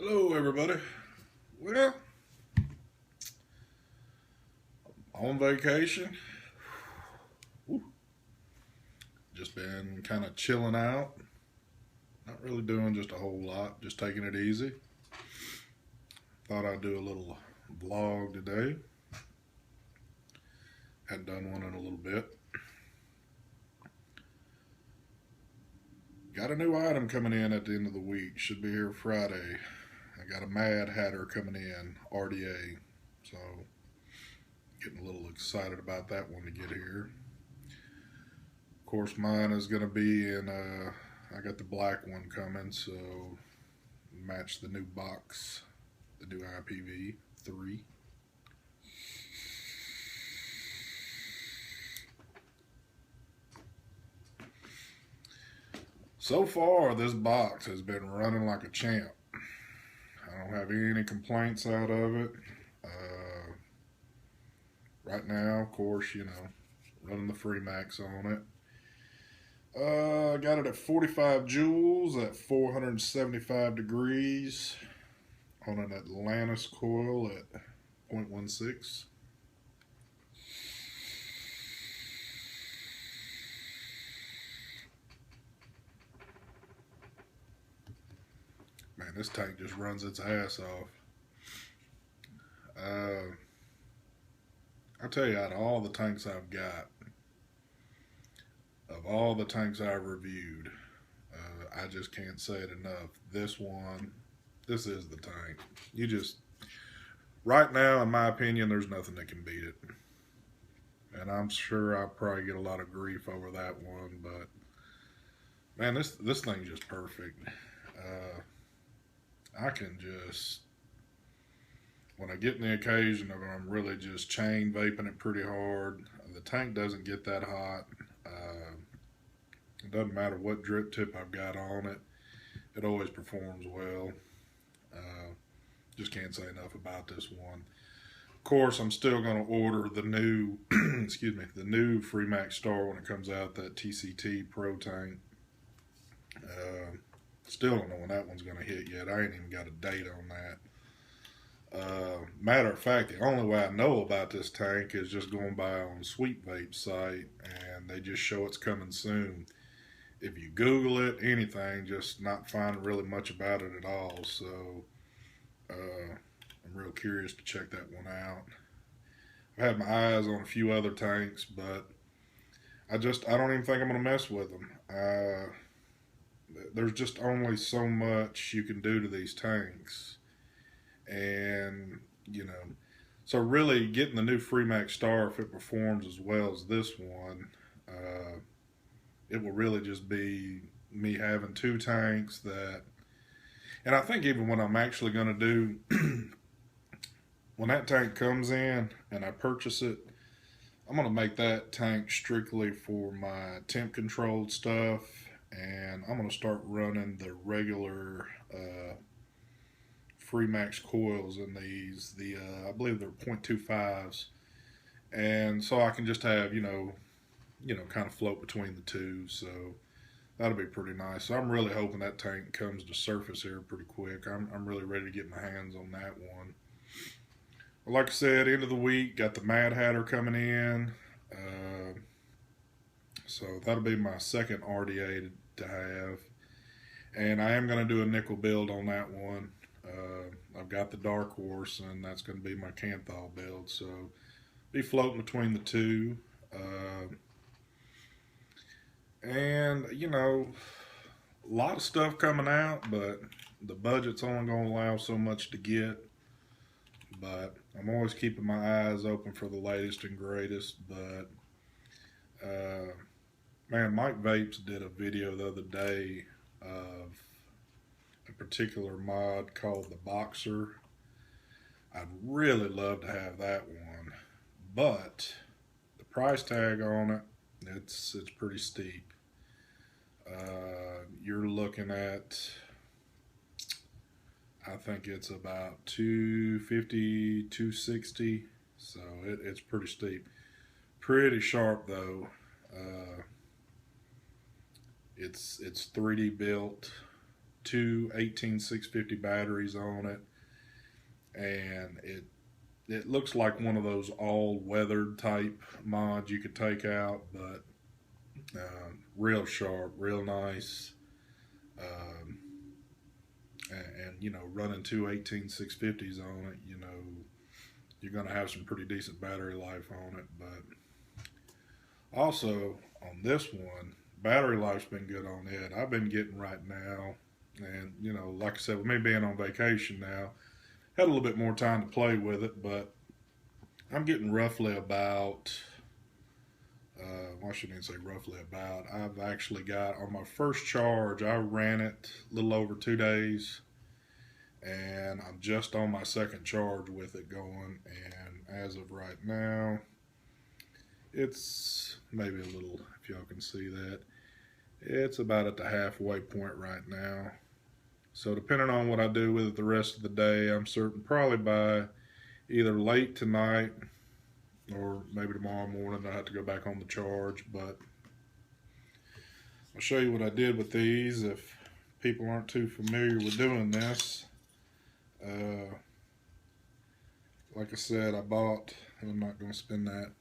Hello everybody. Well, on vacation. Woo. Just been kind of chilling out. Not really doing just a whole lot, just taking it easy. Thought I'd do a little vlog today. Hadn't done one in a little bit. Got a new item coming in at the end of the week. Should be here Friday. I got a Mad Hatter coming in, RDA. So, getting a little excited about that one to get here. Of course, mine is going to be in, I got the black one coming, so match the new box, the new IPv3. So far, this box has been running like a champ. I don't have any complaints out of it. Right now, of course, running the Freemax on it. Got it at 45 joules at 475 degrees on an Atlantis coil at 0.16. Man, this tank just runs its ass off. I tell you, out of all the tanks I've got, of all the tanks I've reviewed, I just can't say it enough. This is the tank. Right now, in my opinion, there's nothing that can beat it. And I'm sure I'll probably get a lot of grief over that one, but man, this thing's just perfect. I can just, when I get in the occasion of I'm really just chain vaping it pretty hard, the tank doesn't get that hot. It doesn't matter what drip tip I've got on it. It always performs well. Just can't say enough about this one. Of course, I'm still going to order the new, the new Freemax Star when it comes out, that TCT Pro tank. Still don't know when that one's going to hit yet. I ain't even got a date on that. Matter of fact, the only way I know about this tank is just going by on Sweet Vape's site, and they just show it's coming soon. If you Google it, anything, just not finding really much about it at all. So I'm real curious to check that one out. I've had my eyes on a few other tanks, but I don't even think I'm going to mess with them. There's just only so much you can do to these tanks. And, so really getting the new Freemax Star, if it performs as well as this one, it will really just be me having two tanks and I think even when I'm actually going to do, when that tank comes in and I purchase it, I'm going to make that tank strictly for my temp controlled stuff, and I'm going to start running the regular Freemax coils in these. I believe they're 0.25s, and so I can just have kind of float between the two. So that'll be pretty nice. So I'm really hoping that tank comes to surface here pretty quick. I'm really ready to get my hands on that one. Well, like I said, end of the week, got the Mad Hatter coming in. So that'll be my second RDA to have. And I am going to do a nickel build on that one. I've got the Dark Horse, and that's going to be my Canthal build. So be floating between the two. And, a lot of stuff coming out, but the budget's only going to allow so much to get. But I'm always keeping my eyes open for the latest and greatest. But, man, Mike Vapes did a video the other day of a particular mod called the Boxer. I'd really love to have that one, but the price tag on it, it's pretty steep. You're looking at, I think it's about $250, $260, so it's pretty steep. Pretty sharp though. It's 3D built. two 18650 batteries on it, and it looks like one of those all weathered type mods you could take out, but real sharp, real nice. Um, and you know, running two 18650s on it, you know, you're going to have some pretty decent battery life on it. But also on this one, battery life's been good on it. I've been getting right now, and you know, like I said, with me being on vacation now, had a little bit more time to play with it, but I'm getting roughly about, well, I shouldn't even say roughly about, I've actually got, on my first charge, I ran it a little over 2 days, and I'm just on my second charge with it going, and as of right now, it's maybe a little, if y'all can see that, it's about at the halfway point right now. So depending on what I do with it the rest of the day, I'm certain probably by either late tonight or maybe tomorrow morning I have to go back on the charge. But I'll show you what I did with these if people aren't too familiar with doing this. Like I said, I bought, and I'm not going to spin that.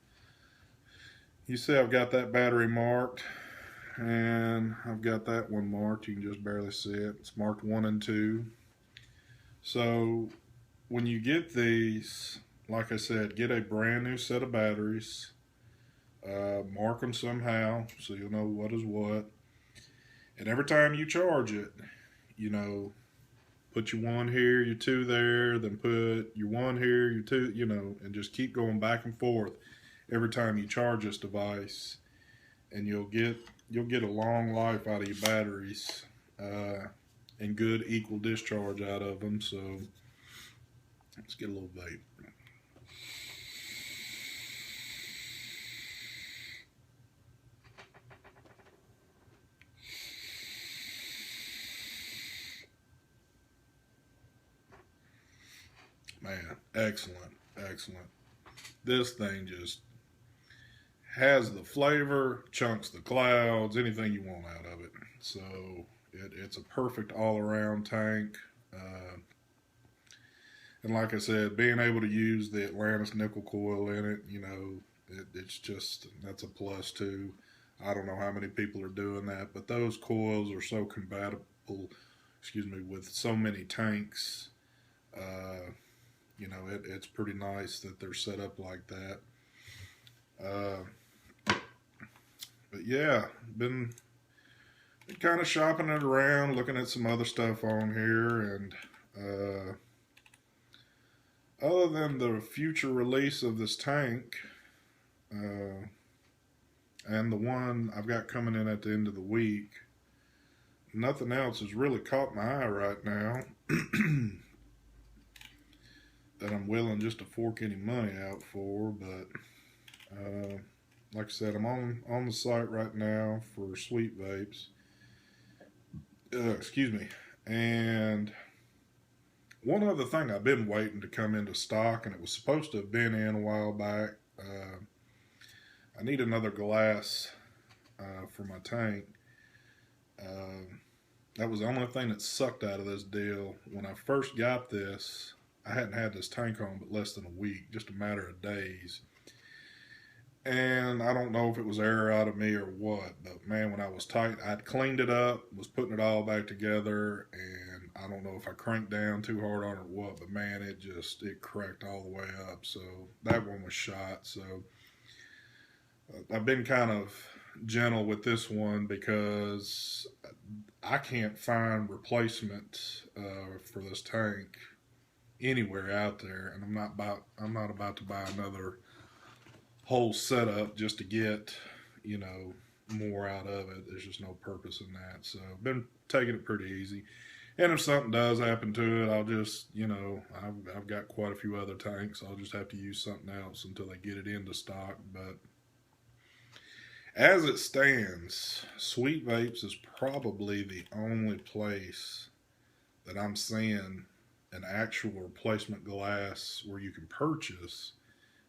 You see I've got that battery marked, and I've got that one marked. You can just barely see it. It's marked 1 and 2. So when you get these, like I said, get a brand new set of batteries, mark them somehow so you'll know what is what, and every time you charge it, you know, put your 1 here, your 2 there, then put your 1 here, your 2, you know, and just keep going back and forth every time you charge this device, and you'll get a long life out of your batteries, and good equal discharge out of them. So let's get a little vape. Man, excellent, excellent. This thing just has the flavor, chunks the clouds, anything you want out of it. So it's a perfect all-around tank. And like I said, being able to use the Atlantis nickel coil in it, you know, it's just, that's a plus too. I don't know how many people are doing that, but those coils are so compatible, excuse me, with so many tanks. You know, it's pretty nice that they're set up like that. But yeah, been kind of shopping it around, looking at some other stuff on here, and other than the future release of this tank, and the one I've got coming in at the end of the week, nothing else has really caught my eye right now that I'm willing just to fork any money out for. But like I said, I'm on the site right now for Sweet Vapes. Excuse me. And one other thing I've been waiting to come into stock, and it was supposed to have been in a while back. I need another glass for my tank. That was the only thing that sucked out of this deal. When I first got this, I hadn't had this tank on but less than a week, just a matter of days. And I don't know if it was error out of me or what, but man, when I was tight, I'd cleaned it up, was putting it all back together, and I don't know if I cranked down too hard on it or what, but man, it cracked all the way up. So that one was shot. So I've been kind of gentle with this one because I can't find replacement for this tank anywhere out there, and I'm not about to buy another whole setup just to get, you know, more out of it. There's just no purpose in that. So I've been taking it pretty easy, and if something does happen to it, I'll just, you know, I've got quite a few other tanks. I'll just have to use something else until they get it into stock. But as it stands, Sweet Vapes is probably the only place that I'm seeing an actual replacement glass where you can purchase.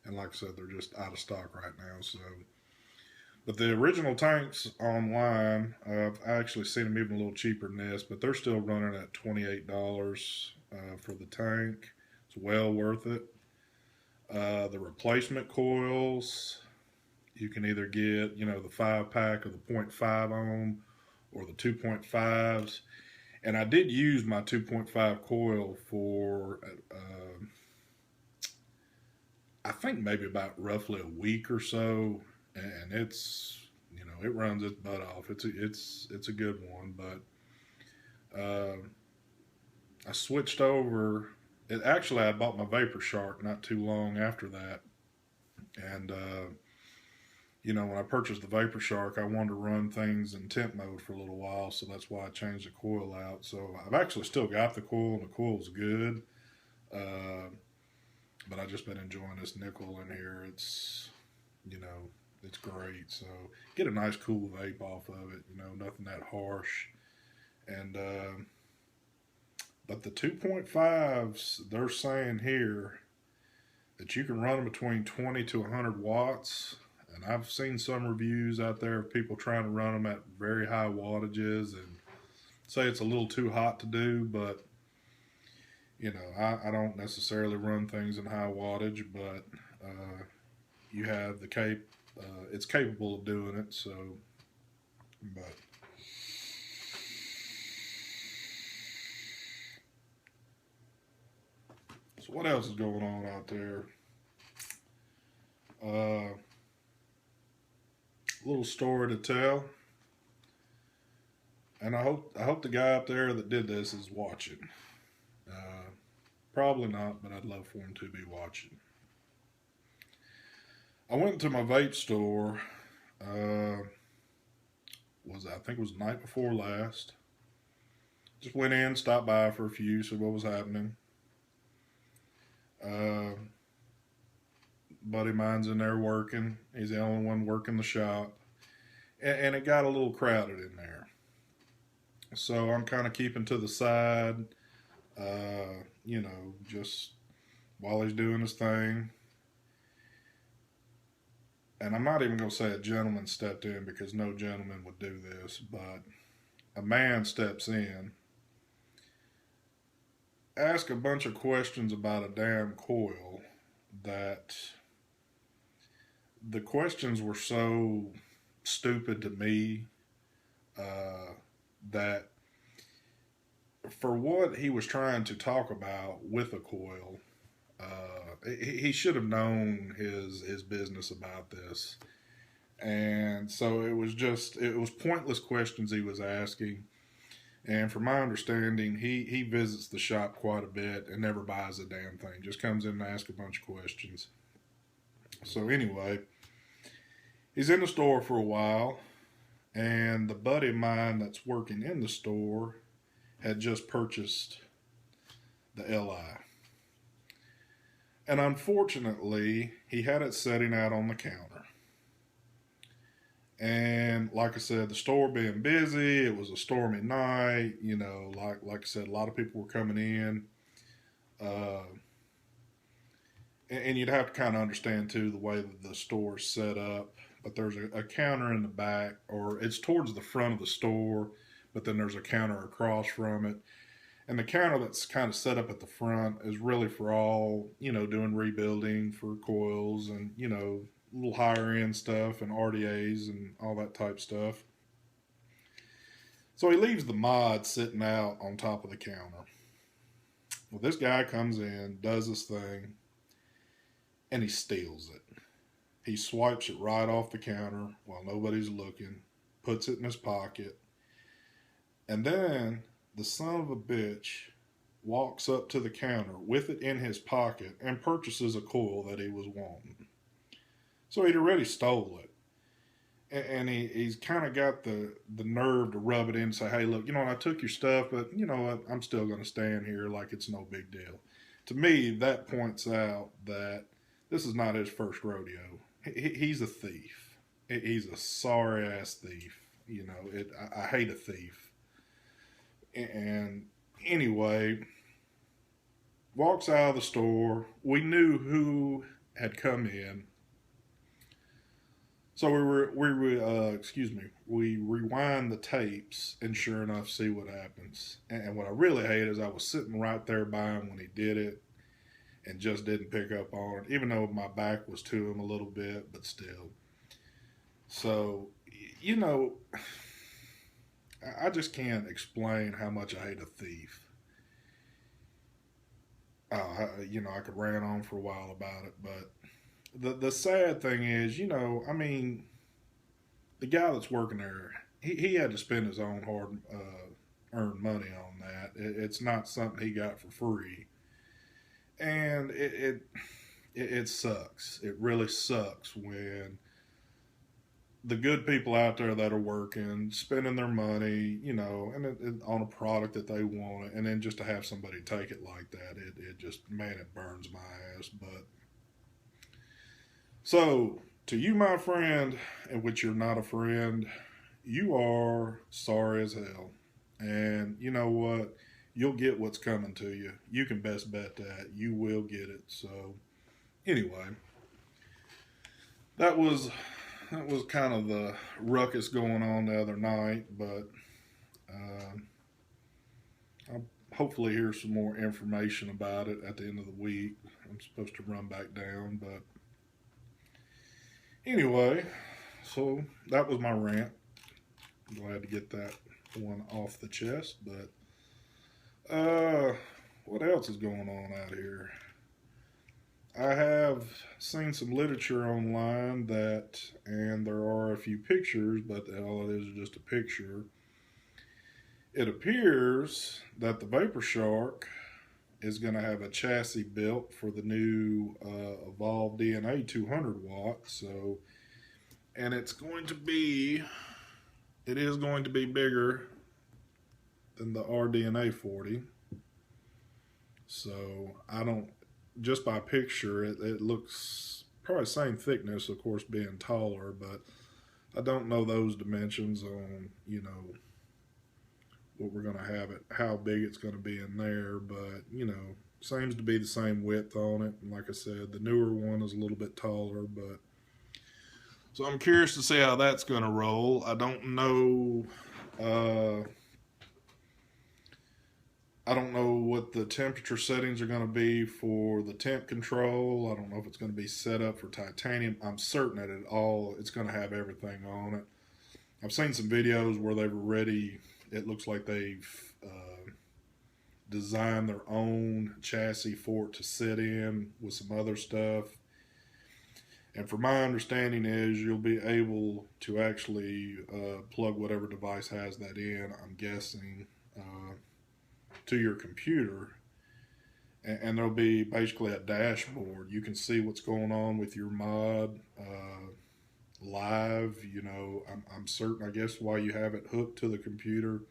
And like I said, they're just out of stock right now. So But the original tanks online, I've actually seen them even a little cheaper than this, but they're still running at $28 for the tank. It's well worth it. The replacement coils, you can either get, the 5 pack of the .5 ohm or the 2.5s. And I did use my 2.5 coil for, I think maybe about roughly a week or so, and it runs its butt off. It's a good one, but I switched over. I bought my Vapor Shark not too long after that, and when I purchased the Vapor Shark, I wanted to run things in temp mode for a little while, so that's why I changed the coil out. So I've actually still got the coil, and the coil's good. But I've just been enjoying this nickel in here. It's great. So get a nice cool vape off of it. Nothing that harsh. And but the 2.5s, they're saying here that you can run them between 20 to 100 watts. And I've seen some reviews out there of people trying to run them at very high wattages and say it's a little too hot to do, but I don't necessarily run things in high wattage, but you have it's capable of doing it. So, but so what else is going on out there? Little story to tell, and I hope the guy up there that did this is watching. Probably not, but I'd love for him to be watching. I went to my vape store. I think it was the night before last. Just went in, stopped by for a few, see what was happening. Buddy of mine's in there working. He's the only one working the shop, and it got a little crowded in there. So I'm kind of keeping to the side. Just while he's doing his thing. And I'm not even going to say a gentleman stepped in because no gentleman would do this, but a man steps in, asks a bunch of questions about a damn coil that the questions were so stupid to me that for what he was trying to talk about with a coil, he should have known his business about this. And so it was pointless questions he was asking. And from my understanding, he visits the shop quite a bit and never buys a damn thing. Just comes in and asks a bunch of questions. So anyway, he's in the store for a while, and the buddy of mine that's working in the store had just purchased the LI. And unfortunately, he had it sitting out on the counter. And like I said, the store being busy, it was a stormy night. Like I said, a lot of people were coming in. And you'd have to kind of understand, too, the way that the store's set up. But there's a counter in the back, or it's towards the front of the store, but then there's a counter across from it. And the counter that's kind of set up at the front is really for all, doing rebuilding for coils and, little higher end stuff and RDAs and all that type stuff. So he leaves the mod sitting out on top of the counter. Well, this guy comes in, does his thing, and he steals it. He swipes it right off the counter while nobody's looking, puts it in his pocket, and then the son of a bitch walks up to the counter with it in his pocket and purchases a coil that he was wanting. So he'd already stole it. And he's kind of got the nerve to rub it in and say, hey, look, I took your stuff, but you know what? I'm still going to stand here like it's no big deal. To me, that points out that this is not his first rodeo. He's a thief. He's a sorry-ass thief. I hate a thief. And anyway, walks out of the store. We knew who had come in. So we rewind the tapes, and sure enough, see what happens. And what I really hate is I was sitting right there by him when he did it, and just didn't pick up on it, even though my back was to him a little bit, but still. So, you know, I just can't explain how much I hate a thief. I could rant on for a while about it, but the sad thing is, I mean, the guy that's working there, he had to spend his own hard earned money on that. It's not something he got for free, and it sucks. It really sucks when the good people out there that are working, spending their money, on a product that they want, and then just to have somebody take it like that, it just, man, it burns my ass. But so, to you, my friend, and which you're not a friend, you are sorry as hell. And you know what? You'll get what's coming to you. You can best bet that. You will get it. So, anyway, that was kind of the ruckus going on the other night, but I'll hopefully hear some more information about it at the end of the week. I'm supposed to run back down, but anyway, so that was my rant. I'm glad to get that one off the chest, but what else is going on out here? I have seen some literature online and there are a few pictures, but all it is just a picture. It appears that the Vapor Shark is going to have a chassis built for the new Evolve DNA 200 watts. So, and it is going to be bigger than the RDNA 40. So just by picture, it looks probably the same thickness, of course, being taller, but I don't know those dimensions on, what we're going to have it, how big it's going to be in there, but, seems to be the same width on it. And like I said, the newer one is a little bit taller, but so I'm curious to see how that's going to roll. I don't know. I don't know what the temperature settings are going to be for the temp control. I don't know if it's going to be set up for titanium. I'm certain that it's going to have everything on it. I've seen some videos where they've already, it looks like they've designed their own chassis for it to sit in with some other stuff. And from my understanding is you'll be able to actually plug whatever device has that in, I'm guessing, to your computer, and there'll be basically a dashboard. You can see what's going on with your mod live. I'm certain, I guess, while you have it hooked to the computer,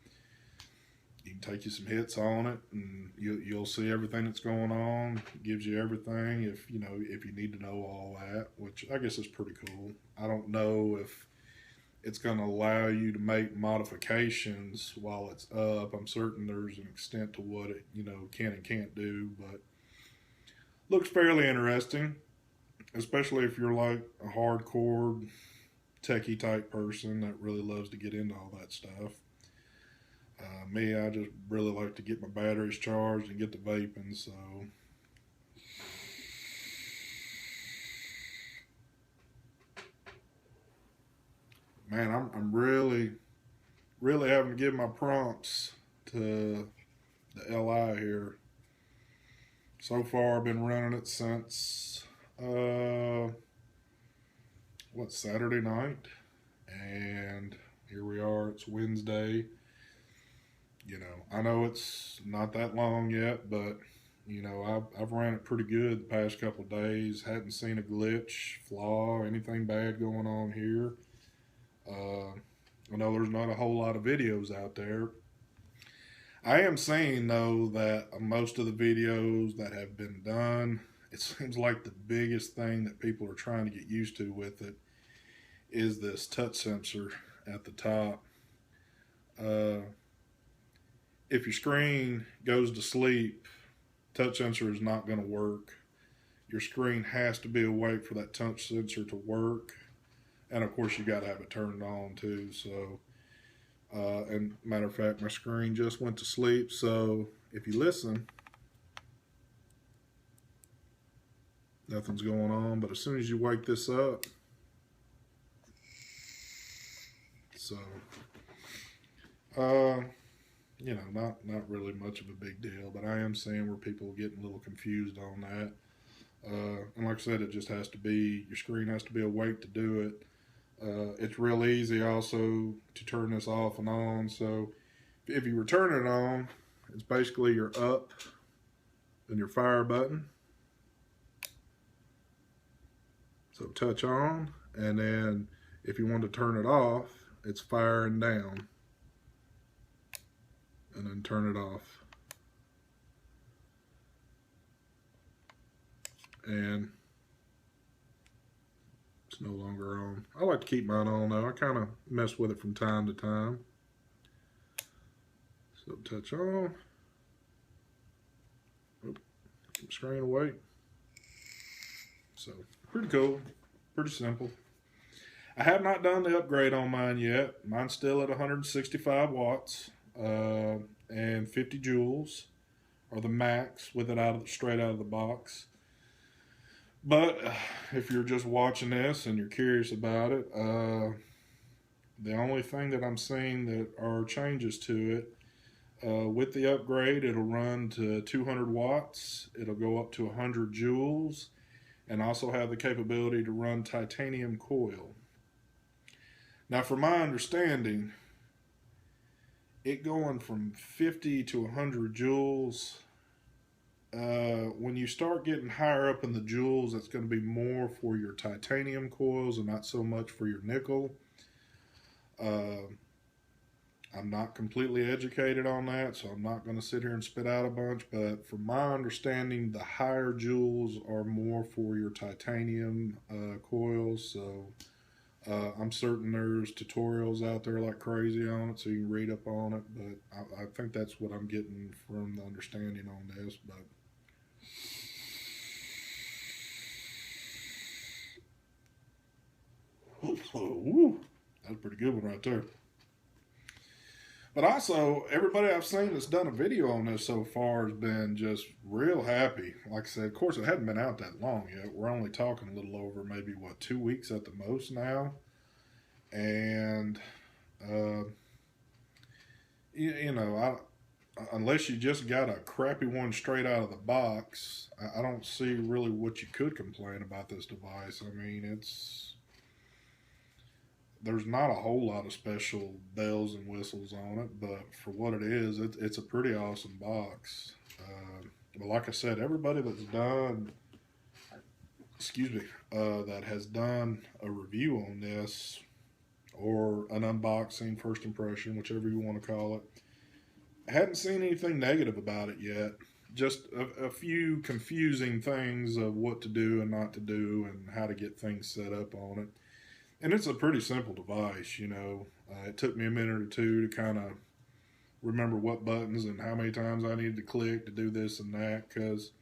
you can take you some hits on it, and you'll see everything that's going on. It gives you everything if you need to know all that, which I guess is pretty cool. I don't know if it's going to allow you to make modifications while it's up. I'm certain there's an extent to what it, can and can't do, but looks fairly interesting, especially if you're like a hardcore techie type person that really loves to get into all that stuff. Me, I just really like to get my batteries charged and get the vaping, so man, I'm really having to give my prompts to the LI here. So far, I've been running it since Saturday night, and here we are. It's Wednesday. I know it's not that long yet, but I've ran it pretty good the past couple of days. Hadn't seen a glitch, flaw, anything bad going on here. I know there's not a whole lot of videos out there. I am seeing, though, that most of the videos that have been done, it seems like the biggest thing that people are trying to get used to with it is this touch sensor at the top. If your screen goes to sleep, touch sensor is not going to work. Your screen has to be awake for that touch sensor to work. And of course, you got to have it turned on too. So, and matter of fact, my screen just went to sleep. So if you listen, nothing's going on. But as soon as you wake this up, so not really much of a big deal. But I am seeing where people are getting a little confused on that. And like I said, it just has to be, your screen has to be awake to do it. It's real easy also to turn this off and on. So if you were turning it on, it's basically your up and your fire button. So touch on, and then if you want to turn it off, it's fire and down, and then turn it off. And it's no longer on. I like to keep mine on though. I kind of mess with it from time to time. So touch on. Oop, keep the screen away. So pretty cool, pretty simple. I have not done the upgrade on mine yet. Mine's still at 165 watts and 50 joules, or the max with it straight out of the box. But if you're just watching this and you're curious about it, the only thing that I'm seeing that are changes to it, with the upgrade, it'll run to 200 watts. It'll go up to 100 joules, and also have the capability to run titanium coil. Now, from my understanding, it going from 50 to 100 joules, when you start getting higher up in the joules, that's going to be more for your titanium coils and not so much for your nickel. I'm not completely educated on that, so I'm not going to sit here and spit out a bunch, but from my understanding, the higher joules are more for your titanium coils. So I'm certain there's tutorials out there like crazy on it, so you can read up on it, but I think that's what I'm getting from the understanding on this. But ooh, that's a pretty good one right there. But also, everybody I've seen that's done a video on this so far has been just real happy. Like I said, of course, it hadn't been out that long yet. We're only talking a little over maybe, 2 weeks at the most now. And, unless you just got a crappy one straight out of the box, I don't see really what you could complain about this device. I mean, there's not a whole lot of special bells and whistles on it, but for what it is, it's a pretty awesome box. But like I said, everybody that's done, that has done a review on this, or an unboxing, first impression, whichever you want to call it, I hadn't seen anything negative about it yet. Just a few confusing things of what to do and not to do, and how to get things set up on it. And it's a pretty simple device, it took me a minute or two to kind of remember what buttons and how many times I needed to click to do this and that, because,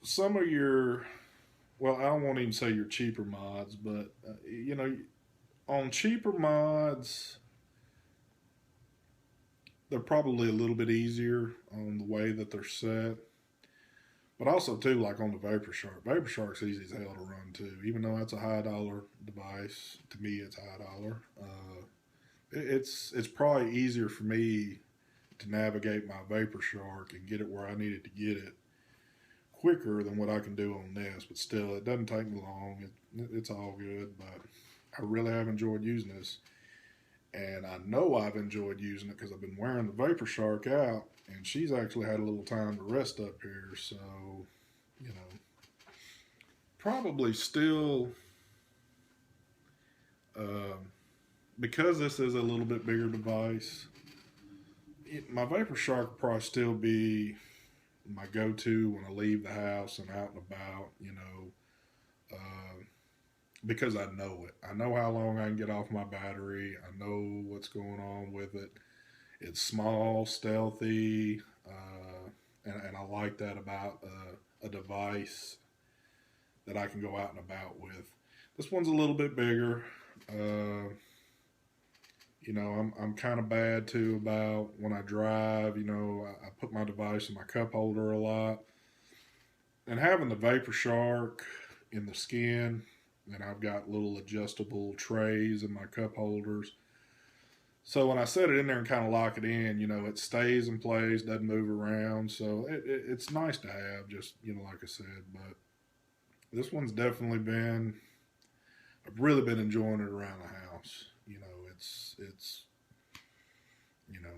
some of your, well, I don't want to even say your cheaper mods, but, on cheaper mods, they're probably a little bit easier on the way that they're set. But also, too, like on the Vapor Shark. Vapor Shark's easy as hell to run, too. Even though that's a high dollar device, to me it's high dollar. It's probably easier for me to navigate my Vapor Shark and get it where I needed to get it quicker than what I can do on this. But still, it doesn't take me long. It's all good, but I really have enjoyed using this. And I know I've enjoyed using it because I've been wearing the Vapor Shark out, and she's actually had a little time to rest up here. So, probably still, because this is a little bit bigger device, my Vapor Shark will probably still be my go-to when I leave the house and out and about, because I know it. I know how long I can get off my battery. I know what's going on with it. It's small, stealthy, and I like that about a device that I can go out and about with. This one's a little bit bigger. You know, I'm kind of bad too about when I drive. You know, I put my device in my cup holder a lot, and having the Vapor Shark in the skin, and I've got little adjustable trays in my cup holders. So when I set it in there and kind of lock it in, you know, it stays in place, doesn't move around. So it's nice to have, just, you know, like I said. But this one's definitely been, I've really been enjoying it around the house. You know, it's, you know,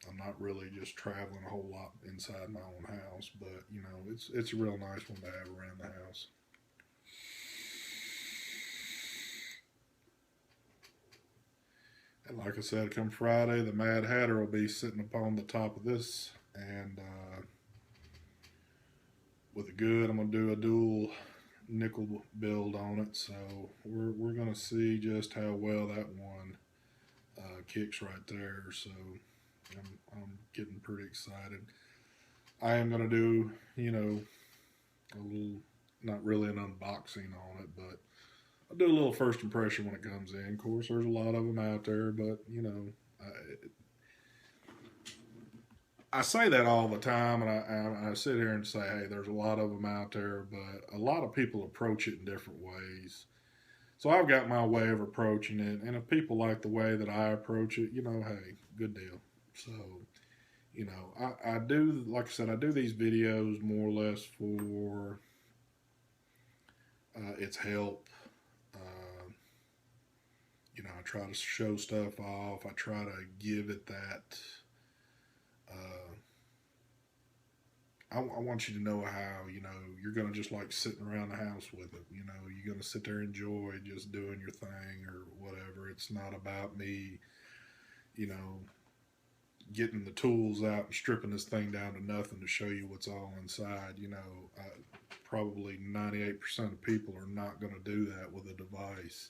I'm not really just traveling a whole lot inside my own house, but you know, it's a real nice one to have around the house. And like I said, come Friday, the Mad Hatter will be sitting upon the top of this, and with a good, I'm gonna do a dual nickel build on it. So we're gonna see just how well that one kicks right there. So I'm getting pretty excited. I am gonna do, you know, a little, not really an unboxing on it, but I'll do a little first impression when it comes in. Of course, there's a lot of them out there, but you know, I say that all the time, and I sit here and say, hey, there's a lot of them out there, but a lot of people approach it in different ways. So I've got my way of approaching it, and if people like the way that I approach it, you know, hey, good deal. So, you know, I do, like I said, I do these videos more or less for its help. Uh, you know, I try to show stuff off. I try to give it that. Uh, I want you to know how, you know, you're going to just like sitting around the house with it. You know, you're going to sit there and enjoy just doing your thing or whatever. It's not about me, you know, getting the tools out and stripping this thing down to nothing to show you what's all inside. You know, probably 98% of people are not going to do that with a device.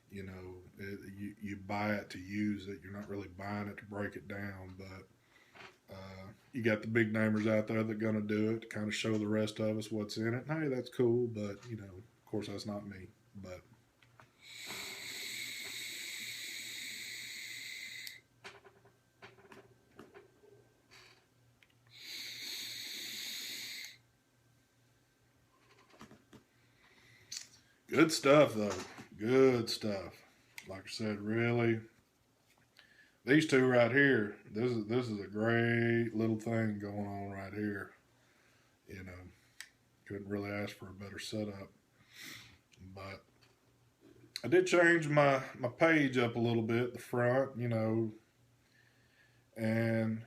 You know, you buy it to use it. You're not really buying it to break it down, but you got the big namers out there that are going to do it to kind of show the rest of us what's in it. And, hey, that's cool, but, you know, of course, that's not me. But good stuff, though. Good stuff. Like I said, really, these two right here, this is a great little thing going on right here. You know, couldn't really ask for a better setup. But I did change my page up a little bit, the front, you know, and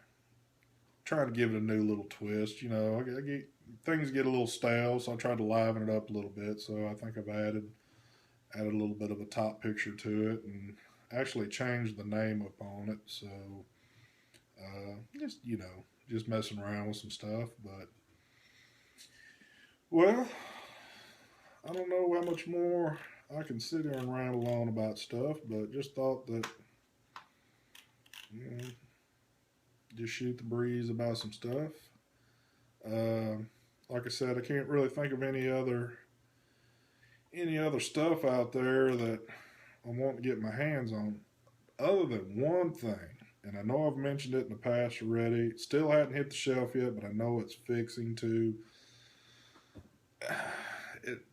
trying to give it a new little twist. You know, things get a little stale, so I tried to liven it up a little bit. So I think I've added a little bit of a top picture to it, and actually changed the name up on it. So just, you know, just messing around with some stuff. But well, I don't know how much more I can sit here and ramble on about stuff, but just thought that, you know, just shoot the breeze about some stuff. Uh, like I said, I can't really think of any other stuff out there that I want to get my hands on, other than one thing. And I know I've mentioned it in the past already. It still hadn't hit the shelf yet, but I know it's fixing to.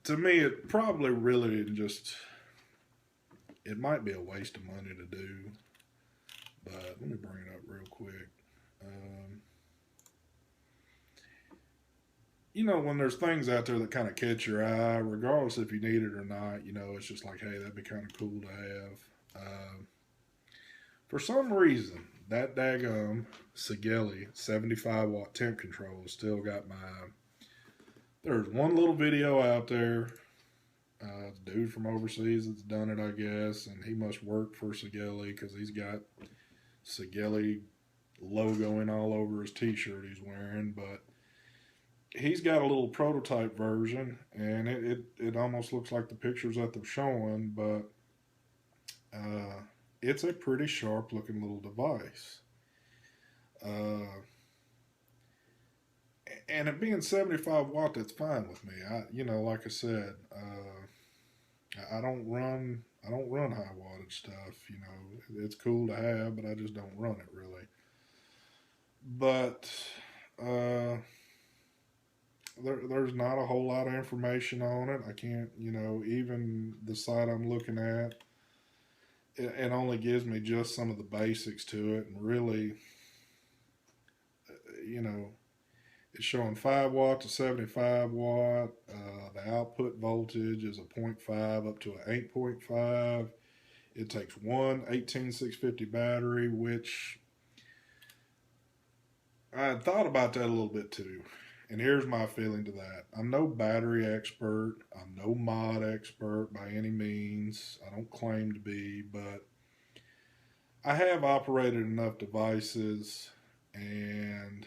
To me, it probably really just, it might be a waste of money to do. But let me bring it up real quick. You know, when there's things out there that kind of catch your eye, regardless if you need it or not, you know, it's just like, hey, that'd be kind of cool to have. For some reason, that daggum Sigelli 75 watt temp control still got my eye. There's one little video out there. Dude from overseas that's done it, I guess, and he must work for Sigelli because he's got Sigelli logoing all over his t-shirt he's wearing. But he's got a little prototype version, and it almost looks like the pictures that they're showing, but it's a pretty sharp looking little device. And it being 75 watt, that's fine with me. You know, like I said, I don't run high wattage stuff. You know, it's cool to have, but I just don't run it really. But uh, there's not a whole lot of information on it. I can't, you know, even the site I'm looking at, it only gives me just some of the basics to it, and really, you know, it's showing 5 watt to 75 watt. The output voltage is a point 0.5 up to an 8.5. It takes one 18650 battery, which I had thought about that a little bit too. And here's my feeling to that. I'm no battery expert. I'm no mod expert by any means. I don't claim to be, but I have operated enough devices, and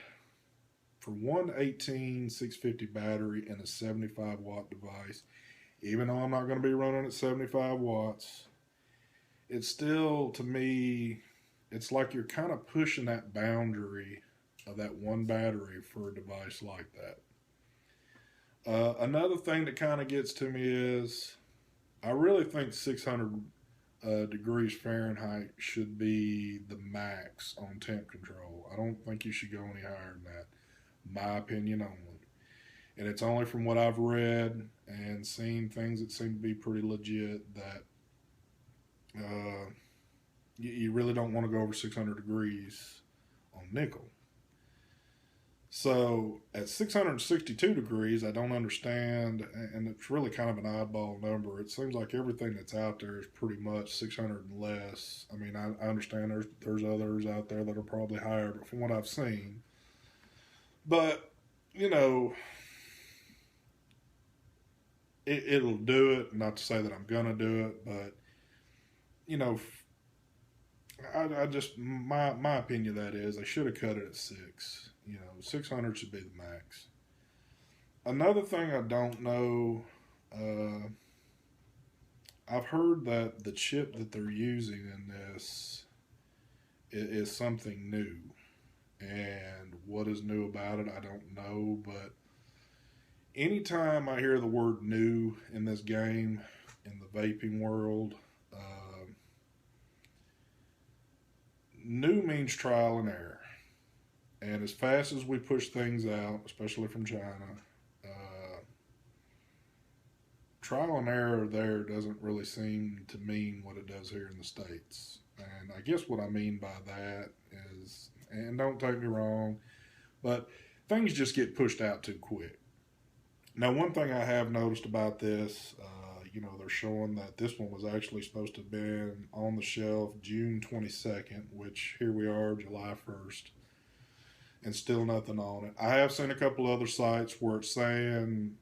for one 18650 battery and a 75 watt device, even though I'm not going to be running at 75 watts, it's still, to me, it's like you're kind of pushing that boundary of that one battery for a device like that. Another thing that kind of gets to me is I really think 600 degrees Fahrenheit should be the max on temp control. I don't think you should go any higher than that. My opinion only. And it's only from what I've read and seen things that seem to be pretty legit that uh, you really don't want to go over 600 degrees on nickel. So at 662 degrees, I don't understand, and it's really kind of an oddball number. It seems like everything that's out there is pretty much 600 and less. I mean, I understand there's others out there that are probably higher, but from what I've seen, but you know, it'll do it. Not to say that I'm gonna do it, but you know, I just my opinion that is they should have cut it at six. You know, 600 should be the max. Another thing I don't know, uh, I've heard that the chip that they're using in this is something new, and what is new about it, I don't know. But anytime I hear the word new in this game, in the vaping world, new means trial and error. And as fast as we push things out, especially from China, uh, trial and error there doesn't really seem to mean what it does here in the States. And I guess what I mean by that is, and don't take me wrong, but things just get pushed out too quick. Now, one thing I have noticed about this, you know, they're showing that this one was actually supposed to have been on the shelf June 22nd, which here we are, July 1st, and still nothing on it. I have seen a couple other sites where it's saying,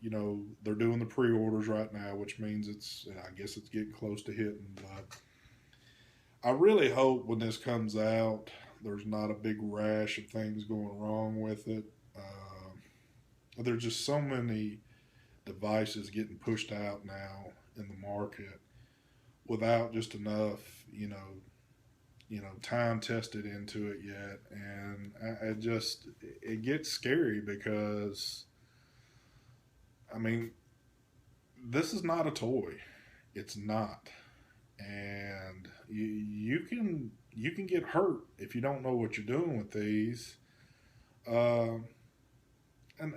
you know, they're doing the pre-orders right now, which means I guess it's getting close to hitting. But I really hope when this comes out, there's not a big rash of things going wrong with it. There's just so many devices getting pushed out now in the market without just enough, time tested into it yet, and I just it gets scary because I mean this is not a toy, it's not, and you can get hurt if you don't know what you're doing with these, uh, and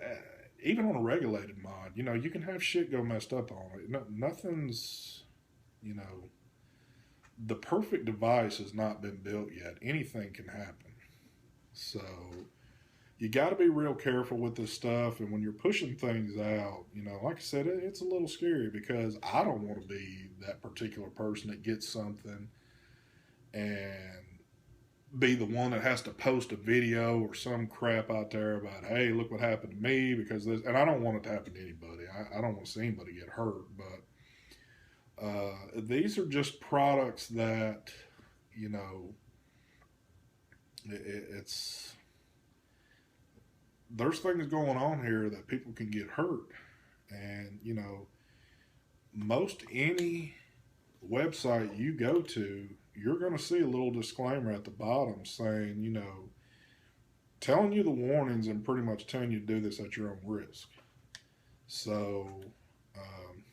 even on a regulated mod, you know you can have shit go messed up on it. No, nothing's you know the perfect device has not been built yet. Anything can happen. So you got to be real careful with this stuff. And when you're pushing things out, like I said, it's a little scary because I don't want to be that particular person that gets something and be the one that has to post a video or some crap out there about, hey, look what happened to me because this. And I don't want it to happen to anybody. I don't want to see anybody get hurt. But these are just products that, you know, it's there's things going on here that people can get hurt, and most any website you go to, you're going to see a little disclaimer at the bottom saying, telling you the warnings and pretty much telling you to do this at your own risk. So, um,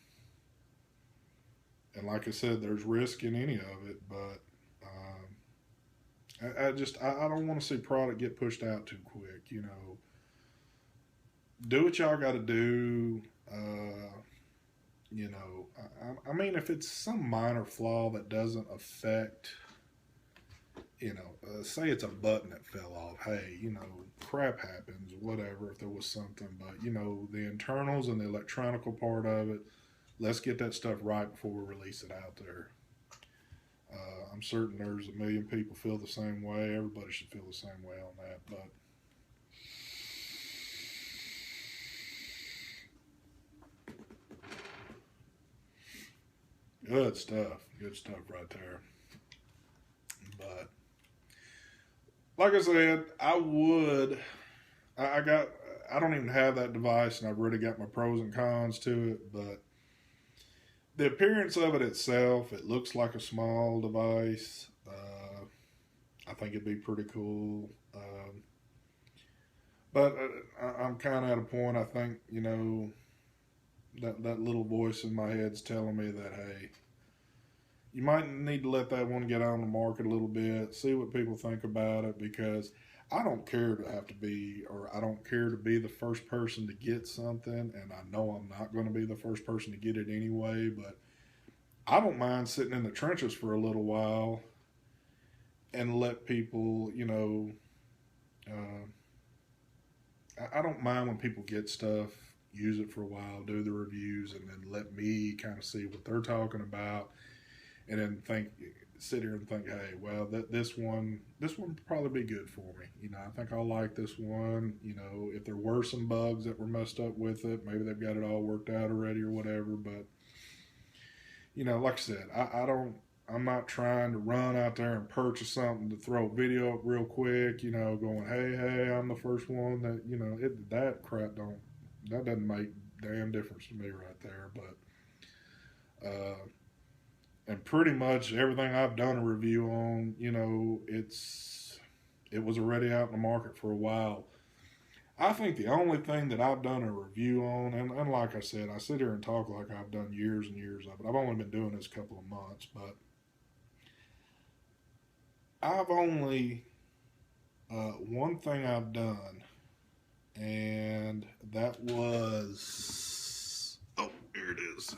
And like I said, there's risk in any of it, but I don't want to see product get pushed out too quick. You know, do what y'all got to do. You know, I mean, if it's some minor flaw that doesn't affect, you know, say it's a button that fell off. Hey, you know, crap happens, whatever, if there was something. But, you know, the internals and the electronical part of it, let's get that stuff right before we release it out there. I'm certain there's a million people feel the same way. Everybody should feel the same way on that. But good stuff. Good stuff right there. But like I said, I got, I don't even have that device and I've already got my pros and cons to it. But the appearance of it itself, it looks like a small device. I think it'd be pretty cool. But I'm kind of at a point, I think, you know, that little voice in my head's telling me that, hey, you might need to let that one get on the market a little bit, see what people think about it, because I don't care to have to be, or I don't care to be the first person to get something, and I know I'm not going to be the first person to get it anyway, but I don't mind sitting in the trenches for a little while and let people, you know, uh, I don't mind when people get stuff, use it for a while, do the reviews, and then let me kind of see what they're talking about, and then sit here and think, hey, well, this one would probably be good for me. You know, I think I'll like this one. You know, if there were some bugs that were messed up with it, maybe they've got it all worked out already or whatever. But you know, like I said, I'm not trying to run out there and purchase something to throw a video up real quick, you know, going, hey, I'm the first one that, you know, that doesn't make damn difference to me right there. But, and pretty much everything I've done a review on, you know, it was already out in the market for a while. I think the only thing that I've done a review on, and like I said, I sit here and talk like I've done years and years of it. I've only been doing this a couple of months, but I've only one thing I've done, and that was, oh, here it is.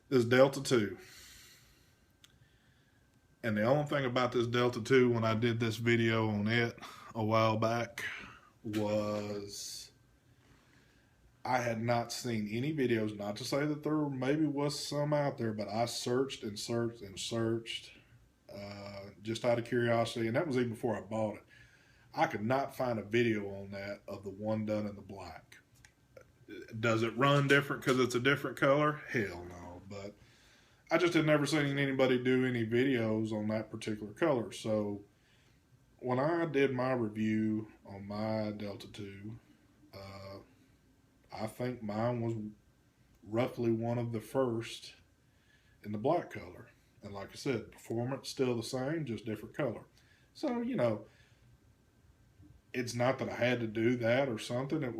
This Delta 2. And the only thing about this Delta 2 when I did this video on it a while back was I had not seen any videos, not to say that there maybe was some out there, but I searched and searched and searched just out of curiosity, and that was even before I bought it. I could not find a video on that of the one done in the black. Does it run different because it's a different color? Hell no, but I just had never seen anybody do any videos on that particular color. So when I did my review on my Delta 2, I think mine was roughly one of the first in the black color. And like I said, performance still the same, just different color. So, you know, it's not that I had to do that or something. It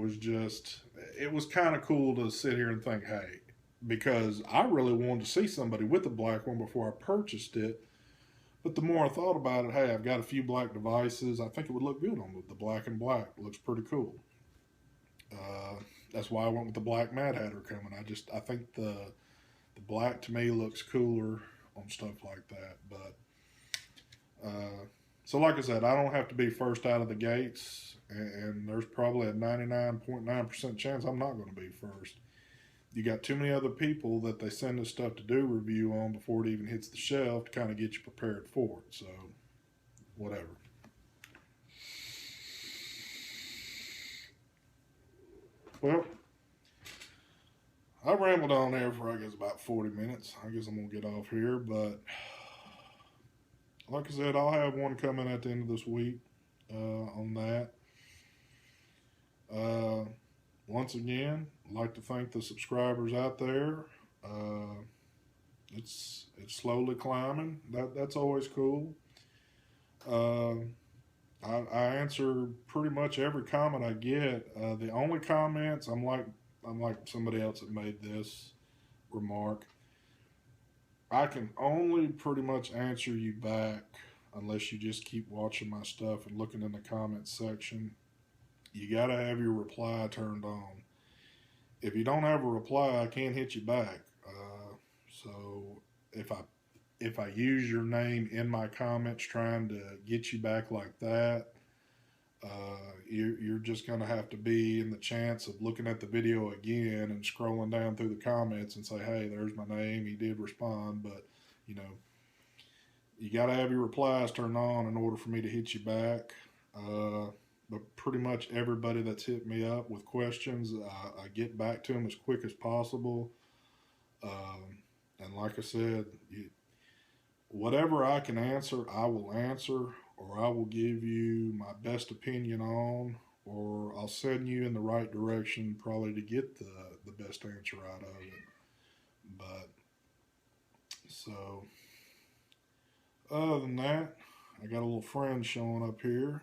was kind of cool to sit here and think, hey, because I really wanted to see somebody with the black one before I purchased it. But the more I thought about it, hey, I've got a few black devices. I think it would look good on the black and black. It looks pretty cool. That's why I went with the black Mad Hatter coming. I think the black to me looks cooler on stuff like that. But so like I said, I don't have to be first out of the gates, and there's probably a 99.9% chance I'm not going to be first. You got too many other people that they send this stuff to do review on before it even hits the shelf to kind of get you prepared for it. So, whatever. Well, I rambled on there for, I guess, about 40 minutes. I guess I'm going to get off here, but like I said, I'll have one coming at the end of this week on that. Once again, I'd like to thank the subscribers out there. It's slowly climbing. That's always cool. I answer pretty much every comment I get. The only comments I'm like somebody else that made this remark. I can only pretty much answer you back unless you just keep watching my stuff and looking in the comments section. You got to have your reply turned on. If you don't have a reply, I can't hit you back. So if I use your name in my comments trying to get you back like that, you're just going to have to be in the chance of looking at the video again and scrolling down through the comments and say, hey, there's my name. He did respond, but you know, you got to have your replies turned on in order for me to hit you back. But pretty much everybody that's hit me up with questions, I get back to them as quick as possible. And like I said, whatever I can answer, I will answer, or I will give you my best opinion on, or I'll send you in the right direction probably to get the best answer out of it. But so, other than that, I got a little friend showing up here.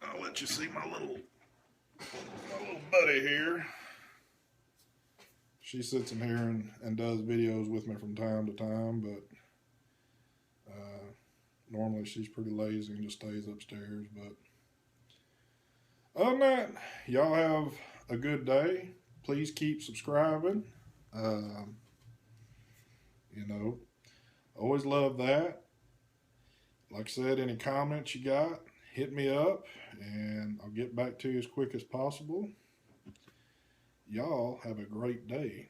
I'll let you see my little buddy here. She sits in here and does videos with me from time to time, but normally she's pretty lazy and just stays upstairs. But other than that, y'all have a good day. Please keep subscribing. You know, always love that. Like I said, any comments you got, hit me up and I'll get back to you as quick as possible. Y'all have a great day.